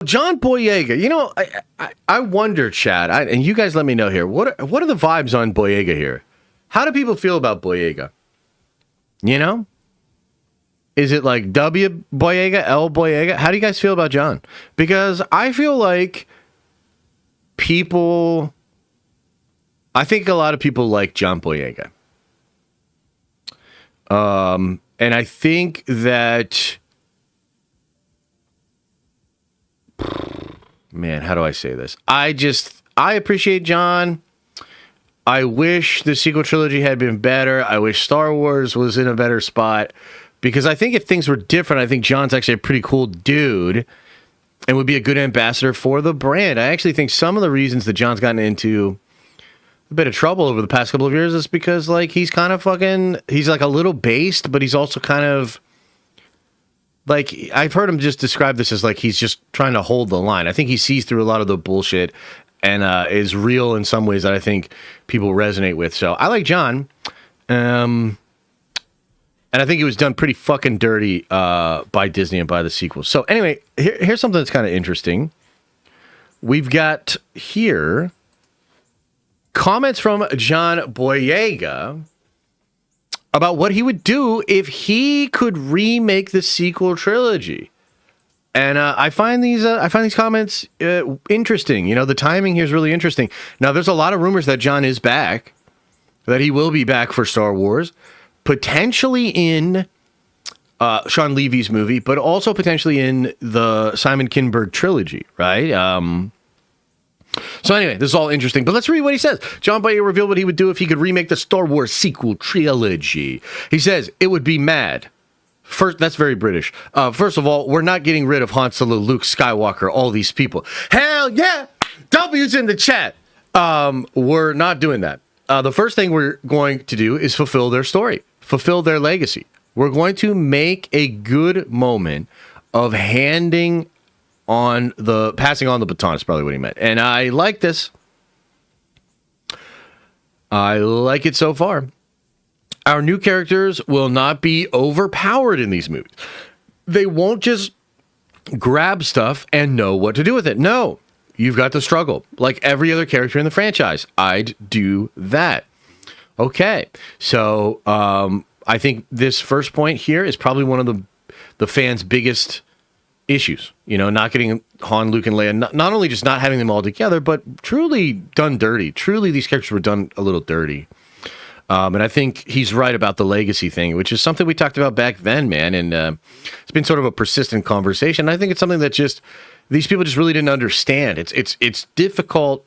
John Boyega, you know, I wonder, Chad, and you guys let me know here. What are the vibes on Boyega here? How do people feel about Boyega? You know? Is it like W Boyega, L Boyega? How do you guys feel about John? Because I feel like I think a lot of people like John Boyega. And I think that... Man, how do I say this? I appreciate John. I wish the sequel trilogy had been better. I wish Star Wars was in a better spot. Because I think if things were different, I think John's actually a pretty cool dude and would be a good ambassador for the brand. I actually think some of the reasons that John's gotten into a bit of trouble over the past couple of years is because, like, he's kind of he's like a little based, but he's also kind of... Like, I've heard him just describe this as like he's just trying to hold the line. I think he sees through a lot of the bullshit and is real in some ways that I think people resonate with. So I like John. And I think it was done pretty fucking dirty by Disney and by the sequels. So anyway, here's something that's kind of interesting. We've got here comments from John Boyega about what he would do if he could remake the sequel trilogy. And I find these comments interesting. You know, the timing here is really interesting. Now, there's a lot of rumors that John is back, that he will be back for Star Wars, potentially in Sean Levy's movie, but also potentially in the Simon Kinberg trilogy, right? So anyway, this is all interesting, but let's read what he says. John Boyega revealed what he would do if he could remake the Star Wars sequel trilogy. He says, it would be mad. First, that's very British. First of all, we're not getting rid of Han Solo, Luke Skywalker, all these people. Hell yeah! W's in the chat. We're not doing that. The first thing we're going to do is fulfill their story, fulfill their legacy. We're going to make a good moment of passing on the baton is probably what he meant. And I like this. I like it so far. Our new characters will not be overpowered in these movies. They won't just grab stuff and know what to do with it. No, you've got to struggle like every other character in the franchise. I'd do that. Okay. So I think this first point here is probably one of the fans' biggest issues, you know, not getting Han, Luke, and Leia, not only just not having them all together, but truly done dirty. Truly, these characters were done a little dirty. And I think he's right about the legacy thing, which is something we talked about back then, man. And it's been sort of a persistent conversation. I think it's something that just these people just really didn't understand. It's difficult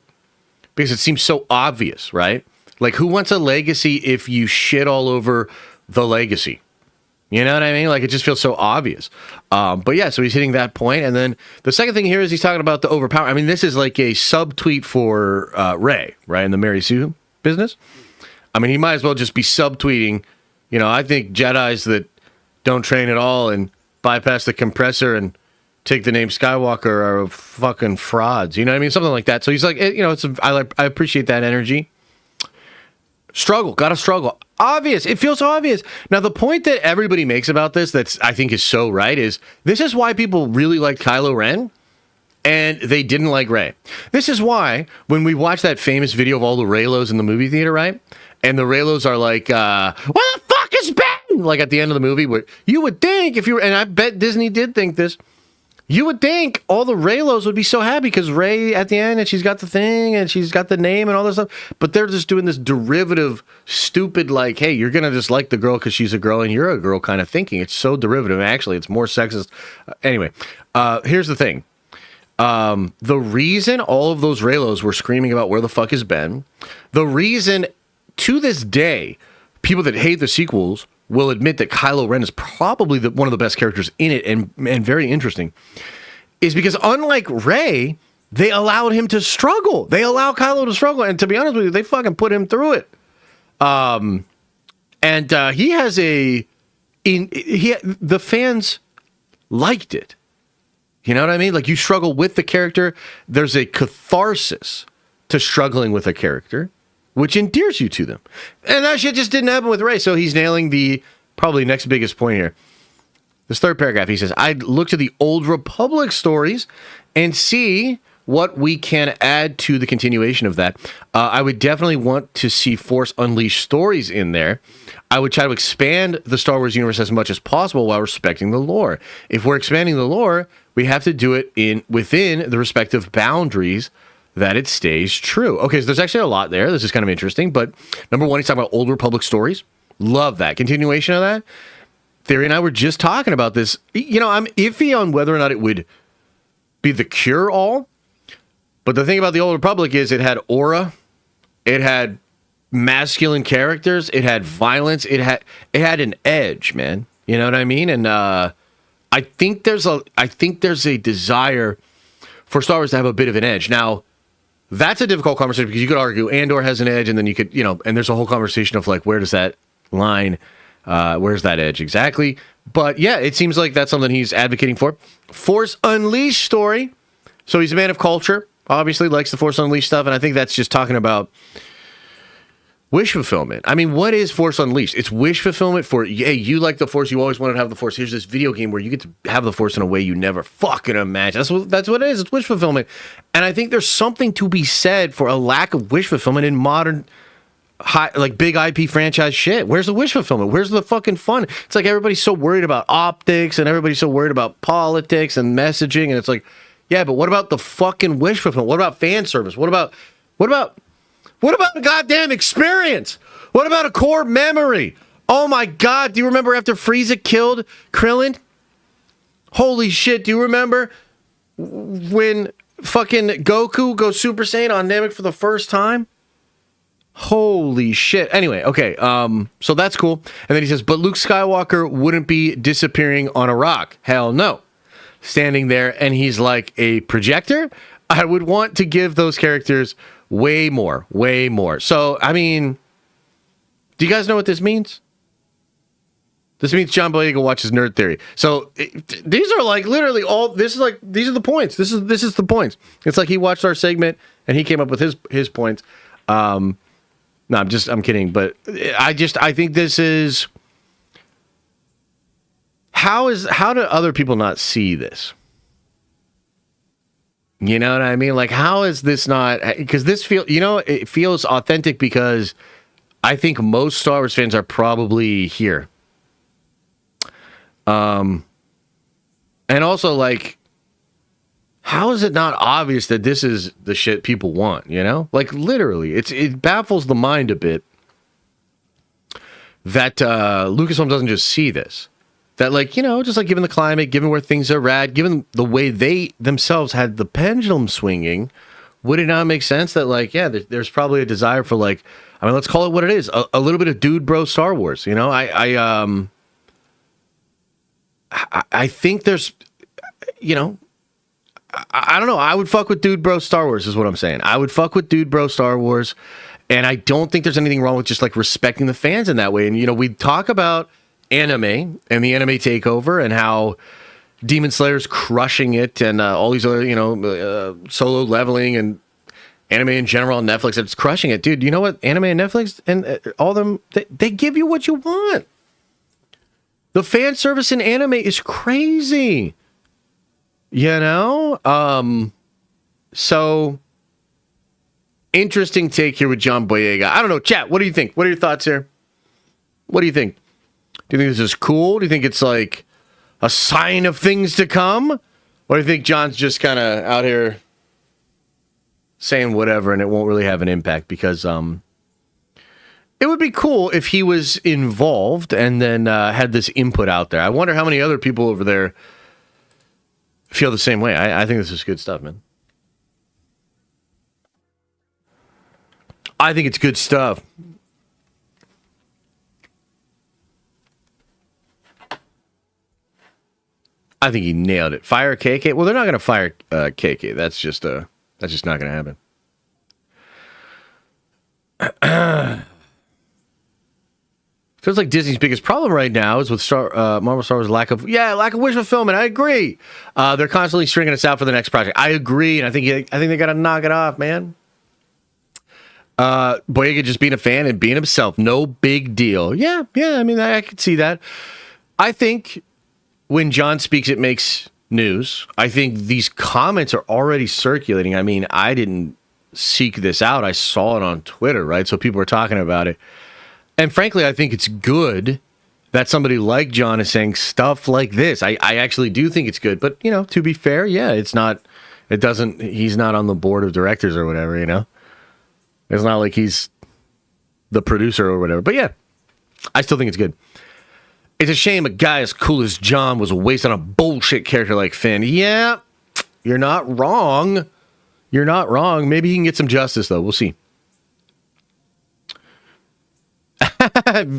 because it seems so obvious, right? Like, who wants a legacy if you shit all over the legacy? You know what I mean? Like, it just feels so obvious. But yeah, so he's hitting that point. And then the second thing here is he's talking about the overpower. I mean, this is like a subtweet for Rey, right? In the Mary Sue business. I mean, he might as well just be subtweeting. You know, I think Jedis that don't train at all and bypass the compressor and take the name Skywalker are fucking frauds. You know what I mean? Something like that. So he's like, you know, I appreciate that energy. Struggle, gotta struggle. Obvious, it feels so obvious. Now, the point that everybody makes about this that's I think is so right is this is why people really liked Kylo Ren and they didn't like Rey. This is why when we watch that famous video of all the Reylos in the movie theater, right? And the Reylos are like, what the fuck is Ben? Like at the end of the movie, where you would think if you were, and I bet Disney did think this, you would think all the Reylos would be so happy because Rey at the end and she's got the thing and she's got the name and all this stuff. But they're just doing this derivative, stupid, like, hey, you're going to just like the girl because she's a girl and you're a girl kind of thinking. It's so derivative. Actually, it's more sexist. Anyway, here's the thing. The reason all of those Reylos were screaming about where the fuck is Ben, the reason to this day, people that hate the sequels will admit that Kylo Ren is probably one of the best characters in it and very interesting, is because unlike Rey, they allowed him to struggle. They allow Kylo to struggle. And to be honest with you, they fucking put him through it. He has the fans liked it. You know what I mean? Like, you struggle with the character. There's a catharsis to struggling with a character, which endears you to them. And that shit just didn't happen with Rey. So he's nailing the probably next biggest point here. this third paragraph, he says, I'd look to the Old Republic stories and see what we can add to the continuation of that. I would definitely want to see Force Unleashed stories in there. I would try to expand the Star Wars universe as much as possible while respecting the lore. If we're expanding the lore, we have to do it within the respective boundaries that it stays true. Okay, so there's actually a lot there. This is kind of interesting, but number one, he's talking about Old Republic stories. Love that. Continuation of that. Theory and I were just talking about this. You know, I'm iffy on whether or not it would be the cure-all. But the thing about the Old Republic is it had aura, it had masculine characters, it had violence, it had an edge, man. You know what I mean? And I think there's a desire for Star Wars to have a bit of an edge. Now, that's a difficult conversation because you could argue Andor has an edge, and then you could, and there's a whole conversation of like, where does that line, where's that edge exactly? But yeah, it seems like that's something he's advocating for. Force Unleashed story. So he's a man of culture. Obviously likes the Force Unleashed stuff, and I think that's just talking about wish fulfillment. I mean, what is Force Unleashed? It's wish fulfillment for, hey, you like the Force, you always wanted to have the Force. Here's this video game where you get to have the Force in a way you never fucking imagine. That's what it is. It's wish fulfillment. And I think there's something to be said for a lack of wish fulfillment in modern, big IP franchise shit. Where's the wish fulfillment? Where's the fucking fun? It's like everybody's so worried about optics, and everybody's so worried about politics and messaging, and it's like, yeah, but what about the fucking wish fulfillment? What about fan service? What about the goddamn experience? What about a core memory? Oh my God, do you remember after Frieza killed Krillin? Holy shit, do you remember when fucking Goku goes Super Saiyan on Namek for the first time? Holy shit. Anyway, okay, so that's cool. And then he says, but Luke Skywalker wouldn't be disappearing on a rock. Hell no. Standing there, and he's like a projector. I would want to give those characters way more. So, I mean, do you guys know what this means? This means John Boyega watches Nerd Theory. So, these are like literally these are the points. This is the points. It's like he watched our segment, and he came up with his points. No, I'm kidding, but I think this is... How do other people not see this? You know what I mean? Like, how is this not... Because this it feels authentic because I think most Star Wars fans are probably here. And also, like, how is it not obvious that this is the shit people want, you know? Like, literally, it baffles the mind a bit that Lucasfilm doesn't just see this. That, like, just like given the climate, given where things are at, given the way they themselves had the pendulum swinging, would it not make sense that, like, yeah, there's probably a desire for, like, I mean, let's call it what it is, a little bit of dude bro Star Wars, you know? I think there's, I don't know. I would fuck with dude bro Star Wars is what I'm saying. I would fuck with dude bro Star Wars, and I don't think there's anything wrong with just, like, respecting the fans in that way. And, we talk about anime and the anime takeover and how Demon Slayer's crushing it and all these other, Solo Leveling and anime in general on Netflix, it's crushing it. Dude, you know what? Anime and Netflix and all of them, they give you what you want. The fan service in anime is crazy. So interesting take here with John Boyega. I don't know, chat, what do you think? What are your thoughts here? What do you think? Do you think this is cool? Do you think it's like a sign of things to come? Or do you think John's just kind of out here saying whatever and it won't really have an impact? Because it would be cool if he was involved and then had this input out there. I wonder how many other people over there feel the same way. I think this is good stuff, man. I think it's good stuff. I think he nailed it. Fire KK? Well, they're not going to fire KK. That's just not going to happen. Feels like Disney's biggest problem right now is with Marvel Star Wars' lack of wish fulfillment. I agree. They're constantly stringing us out for the next project. I agree, and I think they got to knock it off, man. Boyega just being a fan and being himself, no big deal. Yeah. I mean, I could see that. I think when John speaks, it makes news. I think these comments are already circulating. I mean, I didn't seek this out. I saw it on Twitter, right? So people are talking about it. And frankly, I think it's good that somebody like John is saying stuff like this. I actually do think it's good. But, to be fair, yeah, he's not on the board of directors or whatever, It's not like he's the producer or whatever. But yeah, I still think it's good. It's a shame a guy as cool as John was wasted on a bullshit character like Finn. Yeah, you're not wrong. You're not wrong. Maybe he can get some justice, though. We'll see.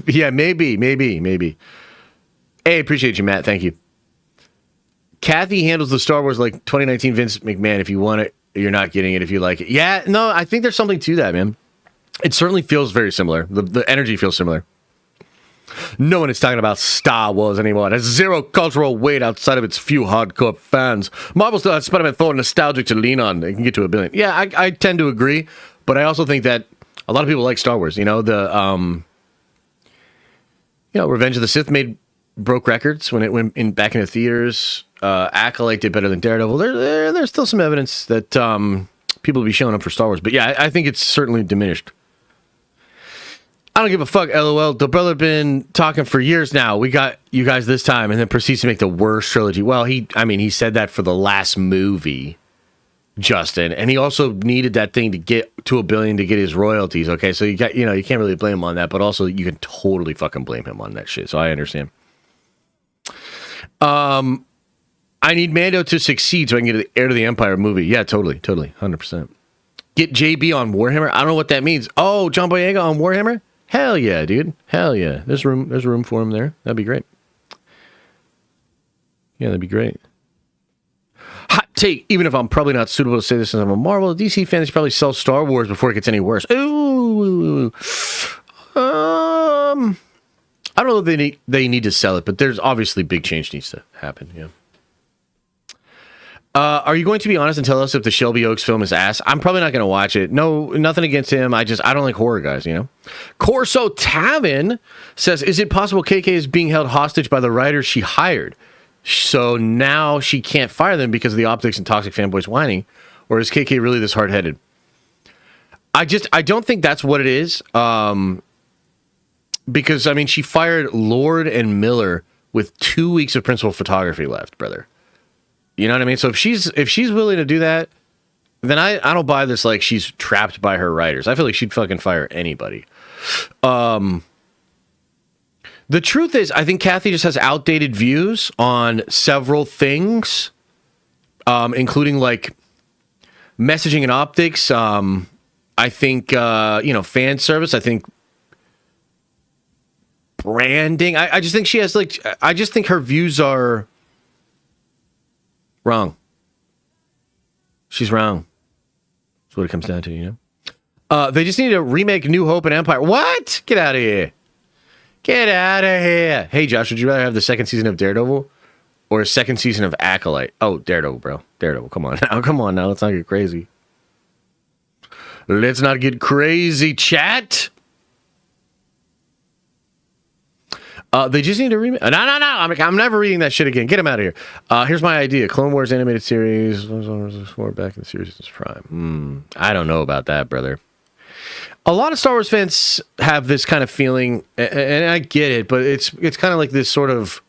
Yeah, maybe. Hey, appreciate you, Matt. Thank you. Kathy handles the Star Wars like 2019 Vince McMahon. If you want it, you're not getting it if you like it. Yeah, no, I think there's something to that, man. It certainly feels very similar. The energy feels similar. No one is talking about Star Wars anymore. It has zero cultural weight outside of its few hardcore fans. Marvel still has Spider-Man 4 nostalgic to lean on. It can get to $1 billion. Yeah, I tend to agree, but I also think that a lot of people like Star Wars. Revenge of the Sith broke records when it went back into theaters. Acolyte did better than Daredevil. There's still some evidence that people will be showing up for Star Wars, but yeah, I think it's certainly diminished. I don't give a fuck, LOL. The brother been talking for years now. We got you guys this time, and then proceeds to make the worst trilogy. Well, he said that for the last movie, Justin, and he also needed that thing to get to $1 billion to get his royalties. Okay, so you can't really blame him on that, but also you can totally fucking blame him on that shit. So I understand. I need Mando to succeed so I can get the Heir to the Empire movie. Yeah, totally, 100%. Get JB on Warhammer. I don't know what that means. Oh, John Boyega on Warhammer. Hell yeah, dude. Hell yeah. There's room for him there. That'd be great. Yeah, that'd be great. Hot take. Even if I'm probably not suitable to say this since I'm a Marvel, DC fans probably sell Star Wars before it gets any worse. Ooh. I don't know if they need to sell it, but there's obviously big change needs to happen. Yeah. Are you going to be honest and tell us if the Shelby Oaks film is ass? I'm probably not going to watch it. No, nothing against him. I don't like horror guys, Corso Tavin says, is it possible KK is being held hostage by the writers she hired? So now she can't fire them because of the optics and toxic fanboys whining? Or is KK really this hard-headed? I don't think that's what it is. Because, she fired Lord and Miller with 2 weeks of principal photography left, brother. You know what I mean? So if she's willing to do that, then I don't buy this like she's trapped by her writers. I feel like she'd fucking fire anybody. The truth is, I think Kathy just has outdated views on several things, including like messaging and optics. I think fan service. I think branding. I just think she has I just think her views are wrong. She's wrong. That's what it comes down to, They just need to remake New Hope and Empire. What? Get out of here. Get out of here. Hey, Josh, would you rather have the second season of Daredevil or a second season of Acolyte? Oh, Daredevil, bro. Daredevil. Come on now. Let's not get crazy. Let's not get crazy, chat. They just need to remake. No. I'm never reading that shit again. Get him out of here. Here's my idea: Clone Wars animated series. More back in the series is Prime. I don't know about that, brother. A lot of Star Wars fans have this kind of feeling, and I get it, but it's kind of like this sort of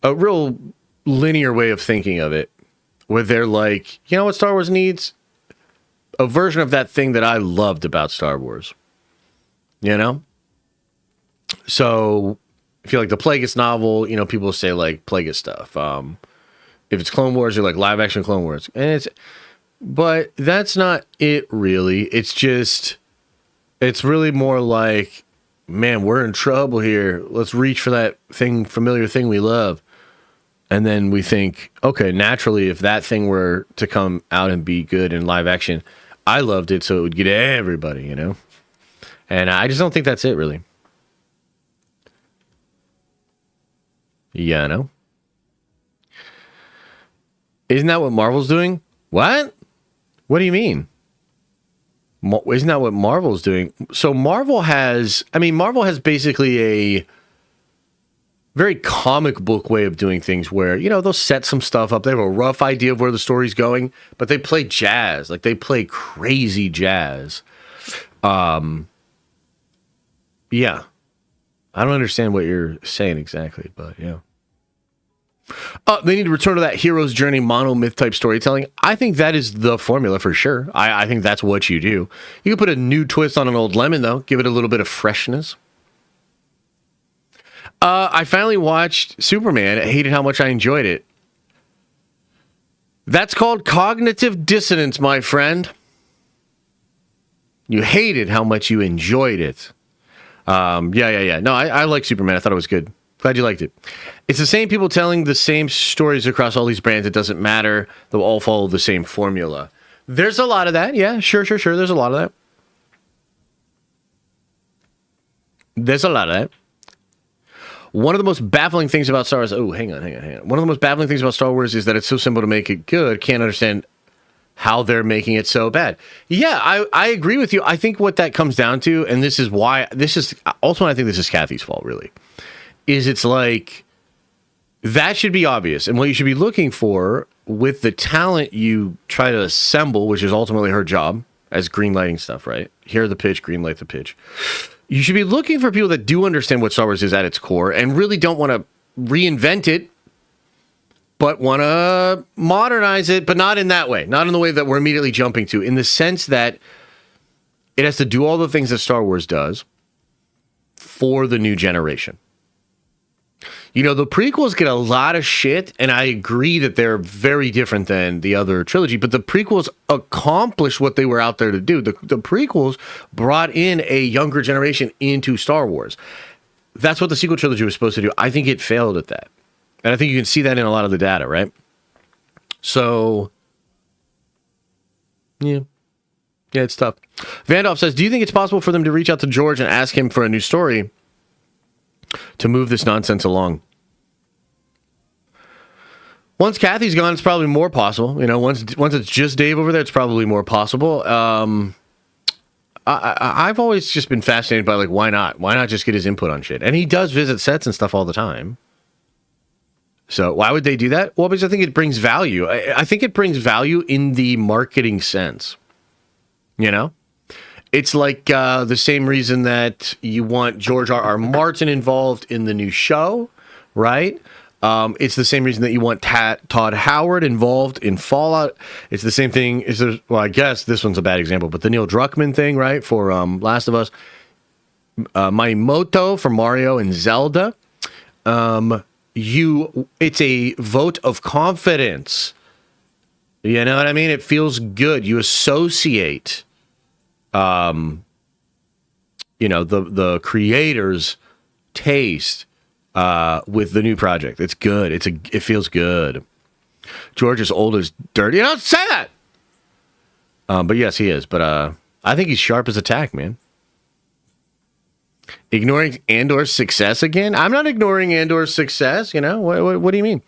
a real linear way of thinking of it, where they're like, you know what Star Wars needs? A version of that thing that I loved about Star Wars. So, if you like the Plagueis novel, people say like Plagueis stuff. If it's Clone Wars, you're like live action Clone Wars, but that's not it really. It's really more like, man, we're in trouble here. Let's reach for that familiar thing we love, and then we think, okay, naturally, if that thing were to come out and be good in live action, I loved it, so it would get everybody, And I just don't think that's it really. Yeah, no. Isn't that what Marvel's doing? What? What do you mean? Isn't that what Marvel's doing? So Marvel has basically a very comic book way of doing things where, you know, they'll set some stuff up. They have a rough idea of where the story's going, but they play jazz. Like, they play crazy jazz. Yeah. I don't understand what you're saying exactly, but yeah. They need to return to that hero's journey monomyth type storytelling. I think that is the formula for sure. I think that's what you do. You can put a new twist on an old lemon, though. Give it a little bit of freshness. I finally watched Superman. I hated how much I enjoyed it. That's called cognitive dissonance, my friend. You hated how much you enjoyed it. Yeah. No, I like Superman. I thought it was good. Glad you liked it. It's the same people telling the same stories across all these brands. It doesn't matter. They'll all follow the same formula. There's a lot of that. Yeah, sure. There's a lot of that. One of the most baffling things about Star Wars... Oh, hang on. One of the most baffling things about Star Wars is that it's so simple to make it good. Can't understand how they're making it so bad. Yeah, I agree with you. I think what that comes down to, and this is why... Ultimately, I think this is Kathy's fault, really. Is it's like... That should be obvious. And what you should be looking for with the talent you try to assemble, which is ultimately her job, as greenlighting stuff, right? Hear the pitch, greenlight the pitch. You should be looking for people that do understand what Star Wars is at its core and really don't want to reinvent it, but want to modernize it, but not in that way. Not in the way that we're immediately jumping to, in the sense that it has to do all the things that Star Wars does for the new generation. You know, the prequels get a lot of shit, and I agree that they're very different than the other trilogy, but the prequels accomplished what they were out there to do. The prequels brought in a younger generation into Star Wars. That's what the sequel trilogy was supposed to do. I think it failed at that. And I think you can see that in a lot of the data, right? So, yeah. Yeah, it's tough. Vandolph says, do you think it's possible for them to reach out to George and ask him for a new story to move this nonsense along? Once Kathy's gone, it's probably more possible. You know, once it's just Dave over there, it's probably more possible. I've always just been fascinated by, like, why not? Why not just get his input on shit? And he does visit sets and stuff all the time. So why would they do that? Well, because I think it brings value. I think it brings value in the marketing sense. You know? It's like the same reason that you want George R.R. Martin involved in the new show, right? It's the same reason that you want Todd Howard involved in Fallout. It's the same thing. Well, I guess this one's a bad example, but the Neil Druckmann thing, right, for Last of Us. Miyamoto for Mario and Zelda. It's a vote of confidence. You know what I mean? It feels good. You associate, the creator's taste with the new project. It's good. It feels good. George is old as dirt. You don't say that. But yes, he is. But I think he's sharp as a tack, man. Ignoring Andor's success again? I'm not ignoring Andor's success. You know what do you mean?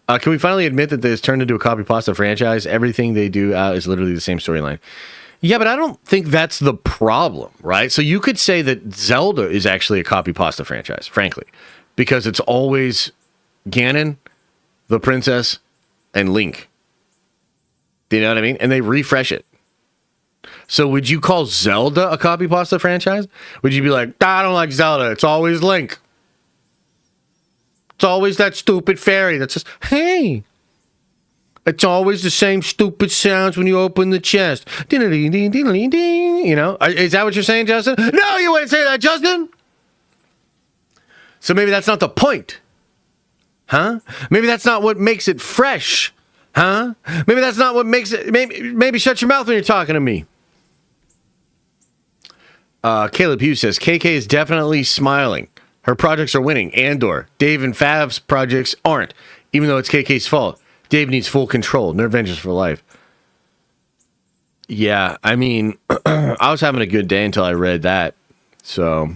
Can we finally admit that this turned into a copy pasta franchise? Everything they do is literally the same storyline. Yeah, but I don't think that's the problem, right? So you could say that Zelda is actually a copy pasta franchise, frankly, because it's always Ganon, the princess, and Link. Do you know what I mean? And they refresh it. So would you call Zelda a copy pasta franchise? Would you be like, I don't like Zelda. It's always Link. It's always that stupid fairy that says, hey. It's always the same stupid sounds when you open the chest. You know, is that what you're saying, Justin? No, you wouldn't say that, Justin. So maybe that's not the point. Huh? Maybe that's not what makes it fresh. Huh? Maybe that's not what makes it... Maybe shut your mouth when you're talking to me. Caleb Hughes says, KK is definitely smiling. Her projects are winning. Andor. Dave and Fav's projects aren't, even though it's KK's fault. Dave needs full control. Nerd Avengers for life. Yeah, I mean, I was having a good day until I read that. So...